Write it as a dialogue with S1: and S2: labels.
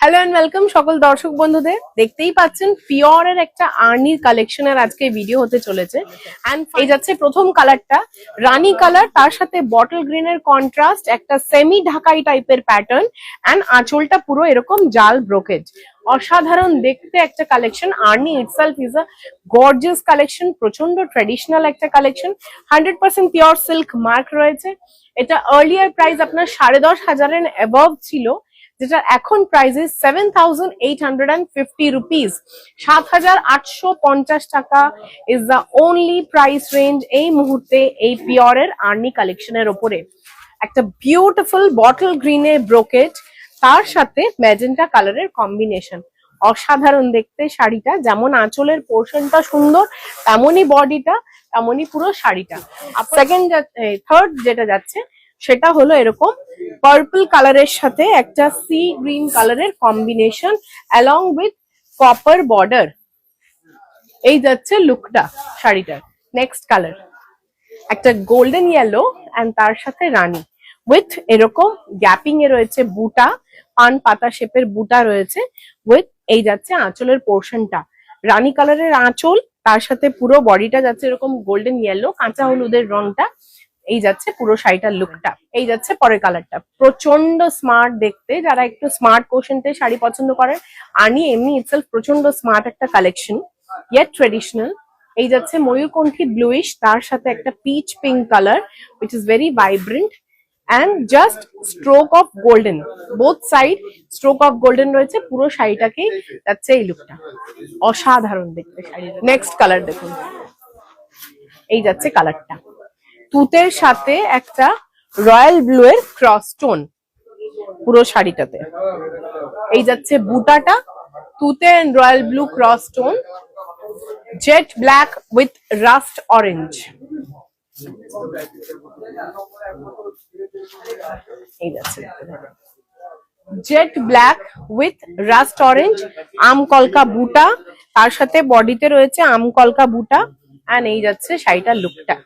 S1: Hello and welcome সকল দর্শক বন্ধুদের। দেখতেই পাচ্ছেন পিওর এর একটা আর্নির কালেকশনের আজকে ভিডিও হতে চলেছে। এন্ড এই যাচ্ছে প্রথম কালারটা রানী কালার, তার সাথে বটল গ্রিন এর কন্ট্রাস্ট, একটা সেমি ঢাকাই টাইপের প্যাটার্ন এন্ড আঁচলটা পুরো এরকম জাল ব্রোকেজ। অসাধারণ দেখতে একটা collection. Arni itself is a gorgeous collection, প্রচন্ড ট্রেডিশনাল একটা কালেকশন। 100% পিওর সিল্ক মার্ক রয়েছে। এটা আর্লিয়ার প্রাইস আপনার 10,500 এর অ্যাবভ ছিল, যেটা এখন প্রাইসে 7,850 রুপিস, 7,850 টাকা is the only price range এই মুহূর্তে এই পিওরের আর্নি কালেকশনের ওপরে। একটা বিউটিফুল বটল গ্রিনের ব্রোকেট, তার সাথে ম্যাজেন্টা কালারের কম্বিনেশন। অসাধারণ দেখতে শাড়িটা, যেমন আঁচলের পোর্শনটা সুন্দর, তেমনই বডিটা, তেমনই পুরো শাড়িটা। থার্ড যেটা যাচ্ছে সেটা হলো এরকম পার্পল কালারের সাথে একটা সি গ্রিন কালারের combination along with copper border. এই যাচ্ছে লুকটা শাড়িটার। নেক্সট কালার একটা গোল্ডেন ইয়েলো এন্ড তার সাথে রানী উইথ এরকম গ্যাপিং এ রয়েছে বুটা, পান পাতা শেপের বুটা রয়েছে উইথ এই যাচ্ছে আঁচলের পোর্শনটা রানী কালারের আঁচল, তার সাথে পুরো বডিটা যাচ্ছে এরকম গোল্ডেন ইয়েলো, কাঁচা হলুদের রংটা। এই যাচ্ছে পুরো শাড়িটার লুকটা। এই যাচ্ছে পরের কালারটা, প্রচন্ড স্মার্ট দেখতে। যারা একটু স্মার্ট কোশেন্টে শাড়ি পছন্দ করেন, আর্নি এমনি ইটসেলফ প্রচন্ড স্মার্ট একটা কালেকশন, ইয়েট ট্রেডিশনাল। এই যাচ্ছে ময়ূরকণ্ঠী ব্লুইশ, তার সাথে একটা pitch pink colour which is very vibrant and just stroke of golden, both side stroke of golden রয়েছে। পুরো শাড়িটাকেই যাচ্ছে এই লুকটা। অসাধারণ দেখতে শাড়ি। নেক্সট কালার দেখুন, এই যাচ্ছে কালারটা তুতের সাথে একটা রয়্যাল ব্লু এর ক্রস স্টোন পুরো শাড়িটাতে। এই যাচ্ছে বুটাটা তুতে and royal blue cross stone, jet black with rust orange. এই যাচ্ছে jet black with rust orange, আম কলকা বুটা, তার সাথে বডিতে রয়েছে আম কলকা বুটা। এন্ড এই যাচ্ছে শাড়িটার লুকটা।